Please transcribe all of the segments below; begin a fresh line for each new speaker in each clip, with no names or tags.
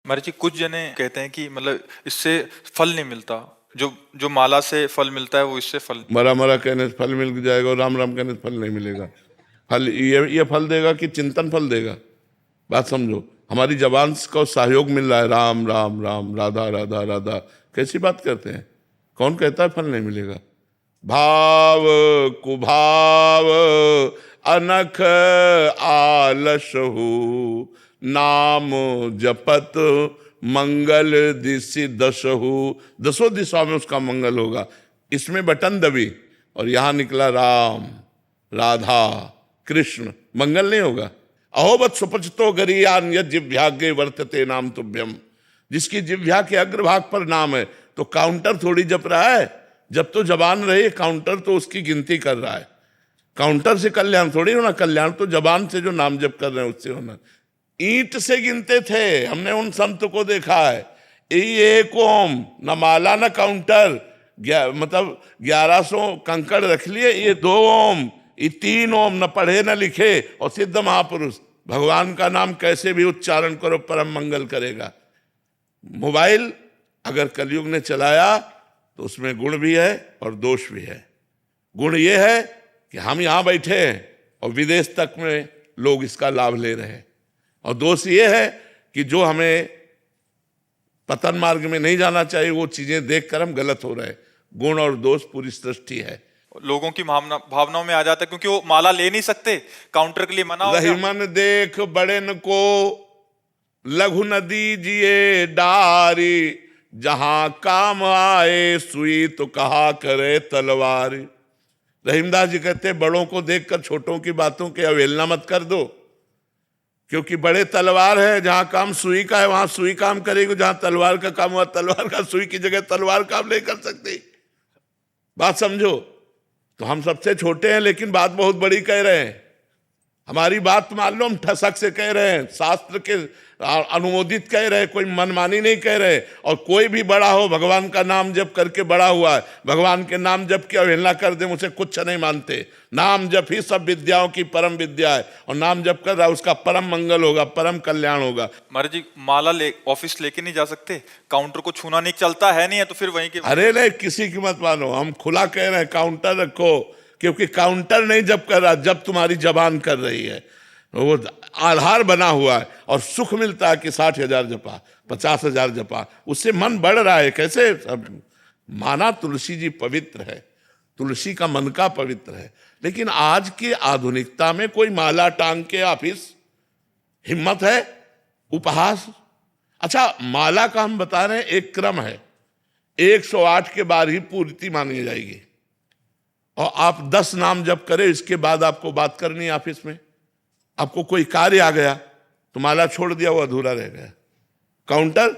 महाराज जी कुछ जने कहते हैं कि मतलब इससे फल नहीं मिलता, जो जो माला से फल मिलता है वो इससे फल नहीं।
मरा मरा कहने से फल मिल जाएगा और राम राम कहने से फल नहीं मिलेगा। फल ये फल देगा कि चिंतन फल देगा? बात समझो, हमारी जबान को सहयोग मिल रहा है, राम राम राम, राधा राधा राधा। कैसी बात करते हैं? कौन कहता है फल नहीं मिलेगा? भाव कुभाव अनख आलसहु, नाम जपत मंगल दिशि दशहु। दसों दिशाओं में उसका मंगल होगा। इसमें बटन दबी और यहां निकला राम राधा कृष्ण, मंगल नहीं होगा। अहोबत सुपचितो गरियान यद जिह्वाग्रे वर्तते नाम तुभ्यम। जिसकी जिह्वा के अग्रभाग पर नाम है, तो काउंटर थोड़ी जप रहा है। जब तो जबान रहे, काउंटर तो उसकी गिनती कर रहा है। काउंटर से कल्याण थोड़ी होना, कल्याण तो जबान से जो नाम जप कर रहे हैं उससे होना। ईंट से गिनते थे, हमने उन संत को देखा है। एक ओम, न माला न काउंटर, मतलब 1100 कंकड़ रख लिए, ये 2 ओम, ये 3 ओम, न पढ़े न लिखे, और सिद्ध महापुरुष। भगवान का नाम कैसे भी उच्चारण करो परम मंगल करेगा। मोबाइल अगर कलयुग ने चलाया तो उसमें गुण भी है और दोष भी है। गुण ये है कि हम यहां बैठे हैं और विदेश तक में लोग इसका लाभ ले रहे हैं, और दोष ये है कि जो हमें पतन मार्ग में नहीं जाना चाहिए वो चीजें देखकर हम गलत हो रहे हैं। गुण और दोष पूरी सृष्टि है।
लोगों की भावनाओं में आ जाता है, क्योंकि वो माला ले नहीं सकते, काउंटर के लिए मना हो गया।
रहीमन देख बड़ेन को लघु न दीजिए डारी, जहां काम आए सुई तो कहा करे तलवारी। रहीमदास जी कहते बड़ों को देखकर छोटों की बातों की अवहेलना मत कर दो, क्योंकि बड़े तलवार है, जहां काम सुई का है वहां सुई काम करेगी, जहां तलवार का काम हुआ तलवार का, सुई की जगह तलवार काम नहीं कर सकती। बात समझो। तो हम सबसे छोटे हैं लेकिन बात बहुत बड़ी कह रहे हैं। हमारी बात मान लो हम ठसक से कह रहे हैं, शास्त्र के अनुमोदित कह रहे हैं, कोई मनमानी नहीं कह रहे। और कोई भी बड़ा हो, भगवान का नाम जप करके बड़ा हुआ है, भगवान के नाम जप की अवहेलना कर दे, मुझे कुछ नहीं मानते। नाम जप ही सब विद्याओं की परम विद्या है, और नाम जप कर रहा है उसका परम मंगल होगा, परम कल्याण होगा।
महाराज जी माला ऑफिस लेके नहीं जा सकते, काउंटर को छूना नहीं, चलता है नहीं है तो फिर वहीं के।
अरे नहीं, किसी की मत मानो, हम खुला कह रहे हैं काउंटर रखो, क्योंकि काउंटर नहीं जब कर रहा, जब तुम्हारी जबान कर रही है। वो आधार बना हुआ है, और सुख मिलता है कि 60,000 जपा, 50,000 जपा, उससे मन बढ़ रहा है। कैसे? माना तुलसी जी पवित्र है, तुलसी का मन का पवित्र है, लेकिन आज की आधुनिकता में कोई माला टांग के ऑफिस, हिम्मत है? उपहास। अच्छा, माला का हम बता रहे हैं एक क्रम है, 108 के बाद ही पूर्ति मानी जाएगी, और आप 10 नाम जप करें, इसके बाद आपको बात करनी है ऑफिस में। आपको कोई कार्य आ गया तो माला छोड़ दिया, वो अधूरा रह गया। काउंटर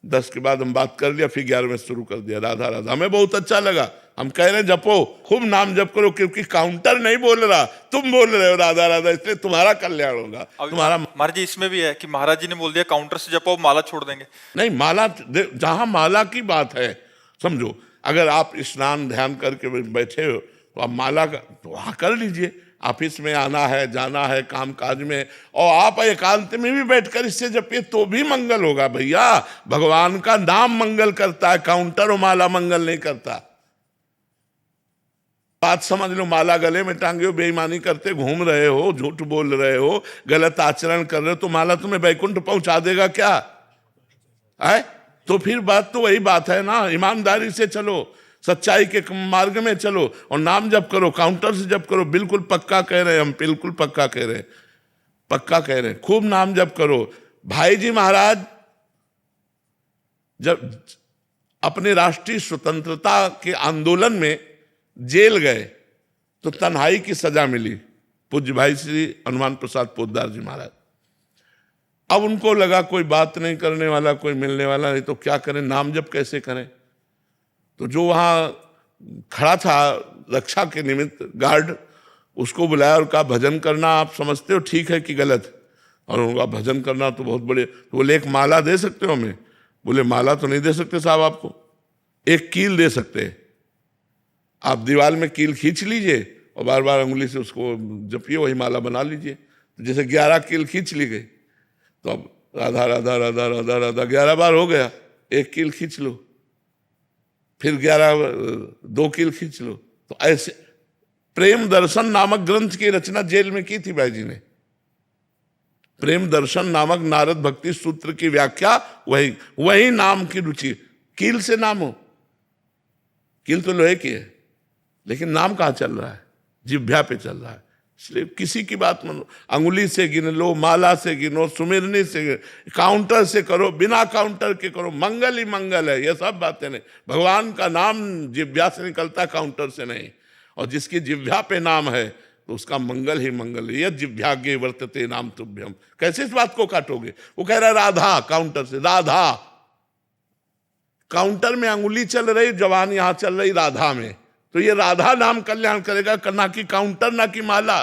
10 के बाद हम बात कर लिया, फिर 11 में शुरू कर दिया राधा राधा। हमें बहुत अच्छा लगा, हम कह रहे हैं जपो, खूब नाम जप करो, क्योंकि काउंटर नहीं बोल रहा, तुम बोल रहे हो राधा राधा, इसलिए तुम्हारा कल्याण होगा। तुम्हारा
महाराज जी इसमें भी है कि महाराज जी ने बोल दिया काउंटर से जपो, माला छोड़ देंगे।
नहीं, माला जहां माला की बात है, समझो, अगर आप स्नान ध्यान करके बैठे हो तो आप माला का तो वहां कर लीजिए। ऑफिस में आना है, जाना है, काम काज में, और आप एकांत में भी बैठकर इससे जपिए तो भी मंगल होगा। भैया, भगवान का नाम मंगल करता है, काउंटर और माला मंगल नहीं करता। बात समझ लो। माला गले में टांगे हो, बेईमानी करते घूम रहे हो, झूठ बोल रहे हो, गलत आचरण कर रहे हो, तो माला तुम्हें वैकुंठ पहुंचा देगा क्या? है? तो फिर बात तो वही बात है ना, ईमानदारी से चलो, सच्चाई के मार्ग में चलो, और नाम जप करो, काउंटर से जप करो। बिल्कुल पक्का कह रहे हैं हम, बिल्कुल पक्का कह रहे हैं, पक्का कह रहे हैं, खूब नाम जप करो। भाई जी महाराज जब अपने राष्ट्रीय स्वतंत्रता के आंदोलन में जेल गए तो तन्हाई की सजा मिली, पूज्य भाई श्री हनुमान प्रसाद पोद्दार जी महाराज। अब उनको लगा कोई बात नहीं करने वाला, कोई मिलने वाला नहीं, तो क्या करें, नाम जप कैसे करें? तो जो वहां खड़ा था रक्षा के निमित्त गार्ड, उसको बुलाया और कहा भजन करना आप समझते हो ठीक है कि गलत? और उनका भजन करना तो बहुत बड़े। तो बोले एक माला दे सकते हो हमें? बोले माला तो नहीं दे सकते साहब, आपको एक कील दे सकते हैं। आप दीवार में कील खींच लीजिए और बार बार उंगली से उसको जपिए, वही माला बना लीजिए। तो जैसे 11 कील खींच ली गई, तो अब राधा राधा राधा राधा राधा 11 बार हो गया, 1 कील खींच लो, फिर 2 कील खींच लो। तो ऐसे प्रेम दर्शन नामक ग्रंथ की रचना जेल में की थी भाई जी ने। प्रेम दर्शन नामक नारद भक्ति सूत्र की व्याख्या वही नाम की रुचि। कील से नाम हो, कील तो लोहे की है, लेकिन नाम कहाँ चल रहा है? जिह्वा पे चल रहा है। इसलिए किसी की बात मानो, अंगुली से गिन लो, माला से गिनो, सुमिरनी से, काउंटर से करो, बिना काउंटर के करो, मंगल ही मंगल है। ये सब बातें नहीं, भगवान का नाम जिह्वा से निकलता, काउंटर से नहीं। और जिसकी जिह्वा पे नाम है तो उसका मंगल ही मंगल है। यह जिह्वाग्ये वर्तते नाम तुभ्यम। कैसे इस बात को काटोगे? वो कह रहा है राधा, काउंटर से राधा, काउंटर में अंगुली चल रही, जवान यहां चल रही राधा में, तो ये राधा नाम कल्याण करेगा, ना कि काउंटर, ना कि माला।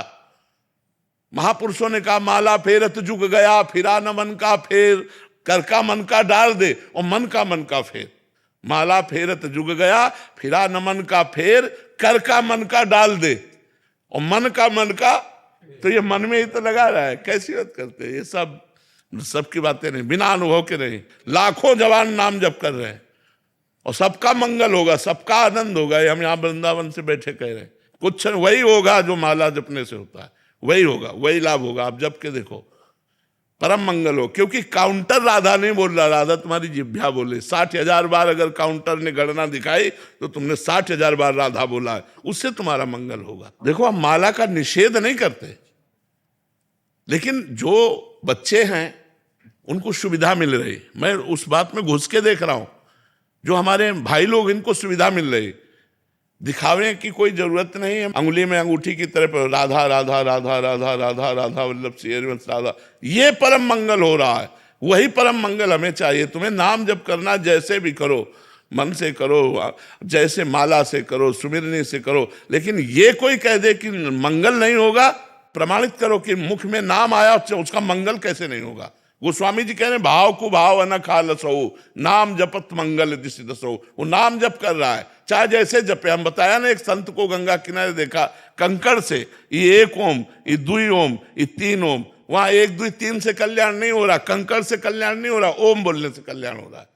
महापुरुषों ने कहा माला फेरत जुग गया, फिरा न मन का फेर, कर का मन का डाल दे और मन का फेर। माला फेरत जुग गया, फिरा न मन का फेर, कर का मन का डाल दे और मन का, तो ये मन में ही तो लगा रहा है। कैसी बात करते हैं? ये सब की बातें नहीं, बिना अनुभव के नहीं। लाखों जवान नाम जप कर रहे हैं और सबका मंगल होगा, सबका आनंद होगा। हम यहाँ वृंदावन से बैठे कह रहे हैं, कुछ वही होगा जो माला जपने से होता है, वही होगा, वही लाभ होगा। आप जप के देखो, परम मंगल हो। क्योंकि काउंटर राधा नहीं बोल रहा, राधा तुम्हारी जिह्वा बोले। 60,000 बार अगर काउंटर ने गणना दिखाई तो तुमने 60,000 बार राधा बोला है, उससे तुम्हारा मंगल होगा। देखो, हम माला का निषेध नहीं करते, लेकिन जो बच्चे हैं उनको सुविधा मिल रही, मैं उस बात में घुस के देख रहा हूं। जो हमारे भाई लोग, इनको सुविधा मिल रही, दिखावे की कोई जरूरत नहीं है। अंगुली में अंगूठी की तरफ राधा राधा राधा राधा राधा राधा वल्लभ श्री हरिवंश राधा, ये परम मंगल हो रहा है। वही परम मंगल हमें चाहिए। तुम्हें नाम जप करना जैसे भी करो, मन से करो, जैसे माला से करो, सुमिरनी से करो, लेकिन ये कोई कह दे कि मंगल नहीं होगा, प्रमाणित करो कि मुख में नाम आया, उसका मंगल कैसे नहीं होगा। गोस्वामी जी कह रहे हैं भाव को भाव न खालसो, नाम जपत मंगल दिशि दसो। वो नाम जप कर रहा है, चाहे जैसे जपे। हम बताया ना, एक संत को गंगा किनारे देखा, कंकड़ से, ये 1 ओम, ये 2 ओम, ये 3 ओम। वहां 1 2 3 से कल्याण नहीं हो रहा, कंकड़ से कल्याण नहीं हो रहा, ओम बोलने से कल्याण हो रहा है।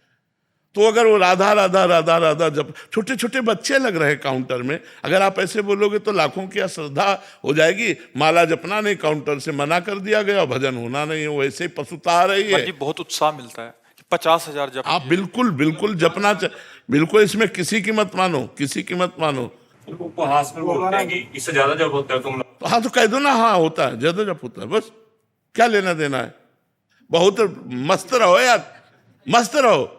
तो अगर वो राधा राधा राधा राधा जब छोटे छोटे बच्चे लग रहे हैं काउंटर में, अगर आप ऐसे बोलोगे तो लाखों की श्रद्धा हो जाएगी। माला जपना नहीं, काउंटर से मना कर दिया गया, भजन होना नहीं, वो ऐसे ही पशुता आ रही है।
बहुत उत्साह मिलता है, 50,000 जप।
आप बिल्कुल बिल्कुल जपना, बिल्कुल, इसमें किसी की मत मानो, किसी की मत मानो।
उपहास में बोलते हैं कि इससे ज्यादा जब होता है तुम लोग,
तो हाँ, तो कह दो ना, हाँ होता है, ज्यादा जप होता है, बस क्या लेना देना है। बहुत मस्त रहो यार, मस्त रहो,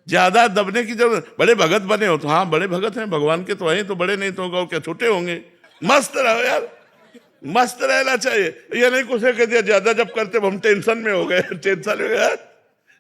ज्यादा दबने की जरूरत। बड़े भगत बने हो तो हाँ, बड़े भगत हैं भगवान के, तो वही तो बड़े, नहीं तो होगा क्या छोटे होंगे। मस्त रहो यार, मस्त रहना चाहिए। ये नहीं कुछ कह दिया ज्यादा जब करते हम टेंशन में हो गए, टेंशन हो गया।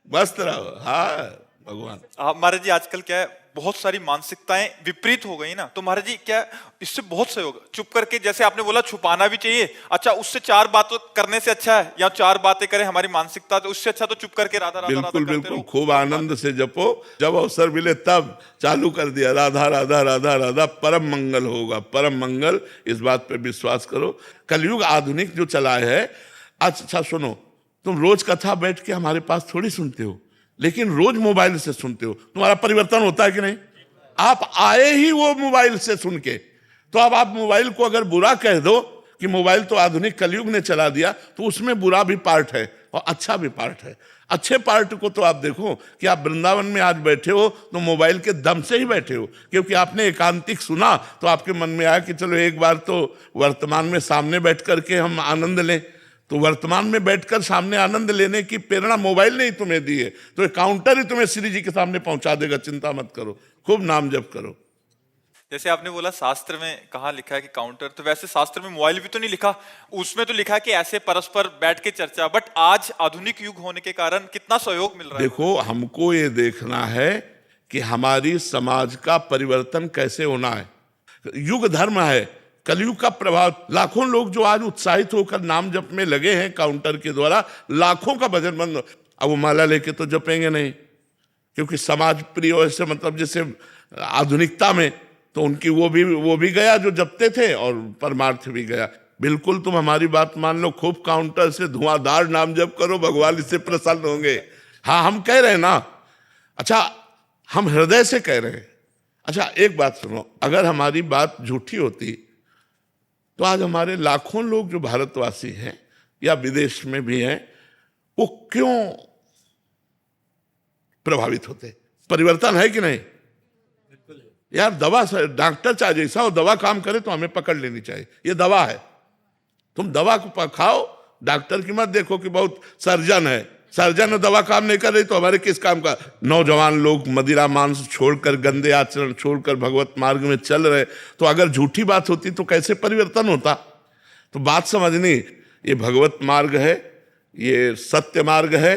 मस्त रहो, हाँ भगवान।
महाराज जी, आजकल क्या है, बहुत सारी मानसिकताएं विपरीत हो गई ना, तो महाराज जी क्या इससे बहुत सहयोग, चुप करके, जैसे आपने बोला छुपाना भी चाहिए, अच्छा उससे 4 बातें करने से अच्छा है, या 4 बातें करें हमारी मानसिकता, तो उससे अच्छा तो चुप करके राधा राधा
बिल्कुल
राधा
बिल्कुल, खूब आनंद से जपो, जब अवसर मिले तब चालू कर दिया राधा राधा राधा राधा, परम मंगल होगा, परम मंगल। इस बात पे विश्वास करो। कलयुग आधुनिक जो चला है, अच्छा सुनो, तुम रोज कथा बैठ के हमारे पास थोड़ी सुनते हो, लेकिन रोज मोबाइल से सुनते हो, तुम्हारा परिवर्तन होता है कि नहीं? आप आए ही वो मोबाइल से सुन के, तो अब आप मोबाइल को अगर बुरा कह दो कि मोबाइल तो आधुनिक कलयुग ने चला दिया, तो उसमें बुरा भी पार्ट है और अच्छा भी पार्ट है। अच्छे पार्ट को तो आप देखो कि आप वृंदावन में आज बैठे हो तो मोबाइल के दम से ही बैठे हो, क्योंकि आपने एकांतिक सुना तो आपके मन में आया कि चलो एक बार तो वर्तमान में सामने बैठ करके हम आनंद लें। तो वर्तमान में बैठकर सामने आनंद लेने की प्रेरणा मोबाइल ने ही तुम्हें दी है, तो काउंटर ही तुम्हें श्री जी के सामने पहुंचा देगा। चिंता मत करो, खूब नाम जप करो।
जैसे आपने बोला शास्त्र में कहाँ लिखा है कि काउंटर, तो वैसे शास्त्र में मोबाइल भी तो नहीं लिखा, उसमें तो लिखा है कि ऐसे परस्पर बैठ के चर्चा। बट आज आधुनिक युग होने के कारण कितना सहयोग मिल रहा है।
देखो, हमको ये देखना है कि हमारी समाज का परिवर्तन कैसे होना है। युग धर्म है, कलयुग का प्रभाव। लाखों लोग जो आज उत्साहित होकर नाम जप में लगे हैं काउंटर के द्वारा, लाखों का भजन बंद। अब वो माला लेके तो जपेंगे नहीं, क्योंकि समाज प्रिय ऐसे, मतलब जैसे आधुनिकता में, तो उनकी वो भी गया जो जपते थे और परमार्थ भी गया। बिल्कुल तुम हमारी बात मान लो, खूब काउंटर से धुआंधार नाम जप करो, भगवान इससे प्रसन्न होंगे। हाँ, हम कह रहे हैं ना, अच्छा हम हृदय से कह रहे हैं। अच्छा एक बात सुनो, अगर हमारी बात झूठी होती तो आज हमारे लाखों लोग जो भारतवासी हैं या विदेश में भी हैं, वो क्यों प्रभावित होते? परिवर्तन है कि नहीं यार? दवा, डॉक्टर चाहे जैसा हो, दवा काम करे तो हमें पकड़ लेनी चाहिए, ये दवा है। तुम दवा को खाओ, डॉक्टर की मत देखो कि बहुत सर्जन है, सर्जन दवा काम नहीं कर रही तो हमारे किस काम का? नौजवान लोग मदिरा मांस छोड़कर, गंदे आचरण छोड़कर भगवत मार्ग में चल रहे, तो अगर झूठी बात होती तो कैसे परिवर्तन होता? तो बात समझनी, ये भगवत मार्ग है, ये सत्य मार्ग है,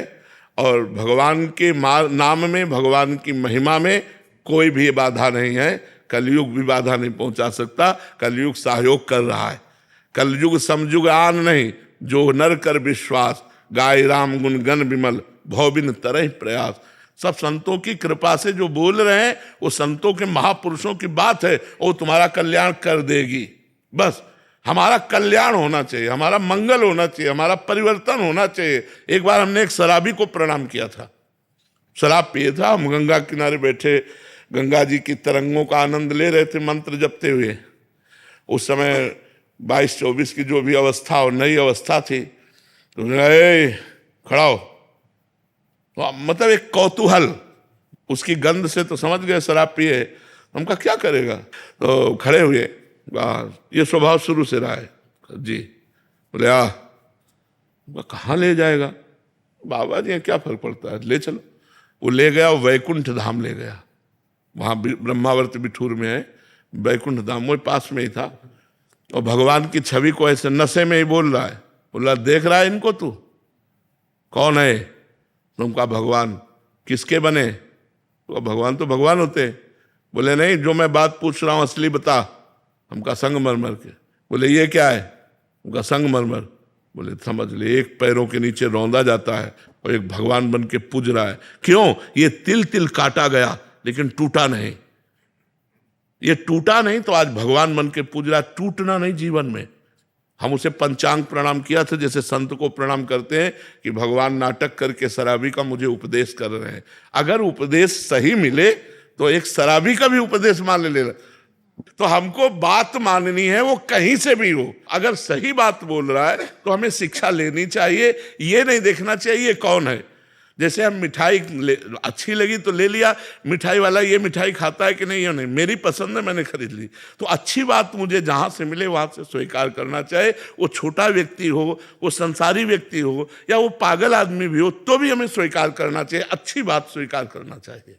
और भगवान के नाम में, भगवान की महिमा में कोई भी बाधा नहीं है। कलयुग भी बाधा नहीं पहुंचा सकता, कलयुग सहयोग कर रहा है। कलयुग समयुग आन नहीं, जो नर कर विश्वास, गाय राम गुण गण विमल, भौबिन तरह प्रयास। सब संतों की कृपा से जो बोल रहे हैं वो संतों के, महापुरुषों की बात है, वो तुम्हारा कल्याण कर देगी। बस हमारा कल्याण होना चाहिए, हमारा मंगल होना चाहिए, हमारा परिवर्तन होना चाहिए। एक बार हमने एक शराबी को प्रणाम किया था, शराब पिए था, हम गंगा किनारे बैठे गंगा जी की तरंगों का आनंद ले रहे थे मंत्र जपते हुए। उस समय 22-24 की जो भी अवस्था और नई अवस्था थी, तो खड़ा हो, तो मतलब एक कौतूहल, उसकी गंध से तो समझ गए शराब पिए। हमका क्या करेगा, तो खड़े हुए, ये स्वभाव शुरू से रहा है जी। बोले कहाँ ले जाएगा बाबा जी, क्या फर्क पड़ता है, ले चलो। वो ले गया, वैकुंठ धाम ले गया, वहाँ ब्रह्मावर्त बिठूर में है वैकुंठ धाम, वो पास में ही था। और भगवान की छवि को ऐसे नशे में ही बोल रहा है, बोला देख रहा है इनको तू, कौन है? तुमका भगवान। किसके बने? तो भगवान तो भगवान होते। बोले नहीं, जो मैं बात पूछ रहा हूँ असली बता। हमका संगमरमर के। बोले ये क्या है? उनका संगमरमर। बोले समझ ले, एक पैरों के नीचे रौंदा जाता है और एक भगवान बन के पूज रहा है। क्यों? ये तिल तिल काटा गया लेकिन टूटा नहीं, ये टूटा नहीं तो आज भगवान बन के पूज रहा है। टूटना नहीं जीवन में। हम उसे पंचांग प्रणाम किया था, जैसे संत को प्रणाम करते हैं कि भगवान नाटक करके शराबी का मुझे उपदेश कर रहे हैं। अगर उपदेश सही मिले तो एक शराबी का भी उपदेश मान ले। तो हमको बात माननी है, वो कहीं से भी हो। अगर सही बात बोल रहा है तो हमें शिक्षा लेनी चाहिए, ये नहीं देखना चाहिए कौन है। जैसे हम मिठाई अच्छी लगी तो ले लिया, मिठाई वाला ये मिठाई खाता है कि नहीं, ये नहीं, मेरी पसंद है मैंने खरीद ली। तो अच्छी बात मुझे जहाँ से मिले वहाँ से स्वीकार करना चाहिए। वो छोटा व्यक्ति हो, वो संसारी व्यक्ति हो, या वो पागल आदमी भी हो, तो भी हमें स्वीकार करना चाहिए, अच्छी बात स्वीकार करना चाहिए।